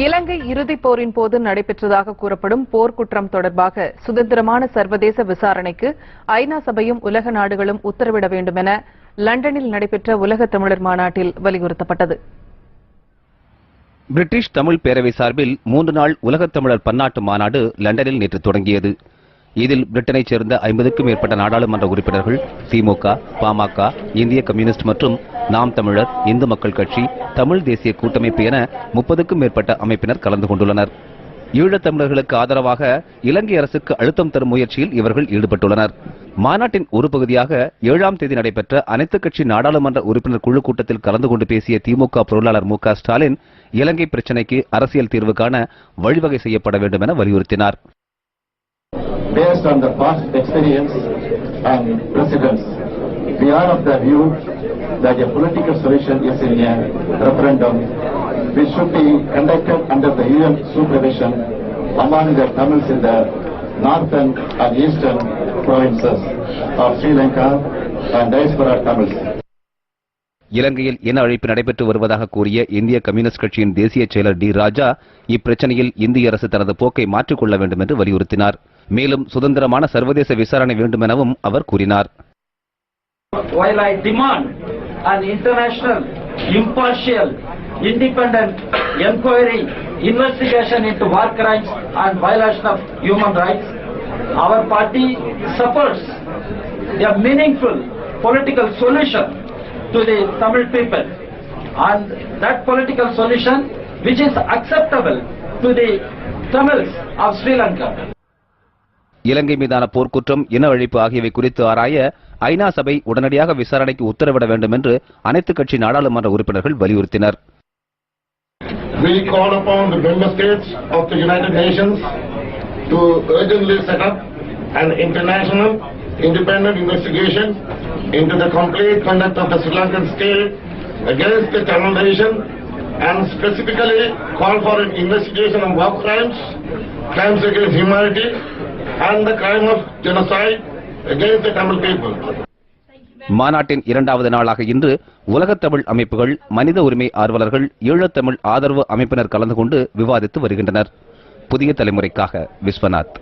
இலங்கை இறுதிப் போரின் போது நடைபெற்றதாக கூறப்படும் போர்க்குற்றம் தொடர்பாக சுதந்திரமான சர்வதேச விசாரணைக்கு ஐநா சபையும் உலக நாடுகளும் உத்தரவிட வேண்டும் என லண்டனில் நடைபெற்ற உலக தமிழர் மாநாட்டில் வலியுறுத்தப்பட்டது. பிரிட்டிஷ் தமிழ் பேரவை சார்பில் 3 நாள் உலகத் தமிழர் பன்னாட்டு மாநாடு லண்டனில் நேற்று தொடங்கியது. இதில் பிரிட்டனைச் சேர்ந்த 50க்கும் மேற்பட்ட நாடாளுமன்ற உறுப்பினர்கள், திமுக, பாமக, இந்திய கம்யூனிஸ்ட் மற்றும் நாம் தமிழர், இந்து மக்கள் கட்சி, தமிழ் தேசிய கூட்டமைப்பு என 30க்கும் மேற்பட்ட அமைப்பினர் கலந்து கொண்டுள்ளனர். ஈழத் தமிழர்களுக்கு ஆதரவாக இலங்கை அரசுக்கு அழுத்தம் தரும் முயற்சியில் இவர்கள் ஈடுபட்டுள்ளனர். மாநாட்டின் ஒரு பகுதியாக 7ஆம் தேதி நடைபெற்ற அனைத்துக் கட்சி நாடாளுமன்ற உறுப்பினர் குழு கூட்டத்தில் கலந்து கொண்டு பேசிய திமுக பொருளாளர் மு க ஸ்டாலின் இலங்கை பிரச்சினைக்கு அரசியல் தீர்வு காண வழிவகை செய்யப்பட வேண்டும் என வலியுறுத்தினார். Based on the past experience and precedents, we are of the view that a political solution is in a referendum which should be conducted under the UN supervision among the Tamils in the northern and eastern provinces of Sri Lanka and diaspora Tamils. இலங்கையில் இன அழிப்பு நடைபெற்று வருவதாக கூறிய இந்திய communist கட்சியின் தேசிய செயலர் டி ராஜா இப்பிரச்சனையில் இந்திய அரசு தனது போக்கை மாற்றிக்கொள்ள வேண்டும் என்று வலியுறுத்தினார். மேலும் சுதந்திரமான சர்வதேச விசாரணை வேண்டும் எனவும் அவர் கூறினார். While I demand an international, impartial, independent inquiry, investigation into war crimes and violation of human rights, our party supports a meaningful political solution to the Tamil people, and that political solution which is acceptable to the Tamils of Sri Lanka. இலங்கை மீதான போர்க்குற்றம், இன அழிப்பு ஆகியவை குறித்து ஆராய ஐநா சபை உடனடியாக விசாரணைக்கு உத்தரவிட வேண்டும் என்று அனைத்து கட்சி நாடாளுமன்ற உறுப்பினர்கள் வலியுறுத்தினர். We call upon the member states of the United Nations to urgently set up an international independent investigation into the complete conduct of the Sri Lankan state against the Tamil nation, and specifically call for an investigation of war crimes, crimes against humanity and the crime of genocide against the Tamil people. மாநாட்டின் 2வது நாளாக இன்று உலகத் தமிழ் அமைப்புகள், மனித உரிமை ஆர்வலர்கள், ஈழத்தமிழ் ஆதரவு அமைப்பினர் கலந்து கொண்டு விவாதித்து வருகின்றனர். புதிய தலைமுறைக்காக விஸ்வநாத்.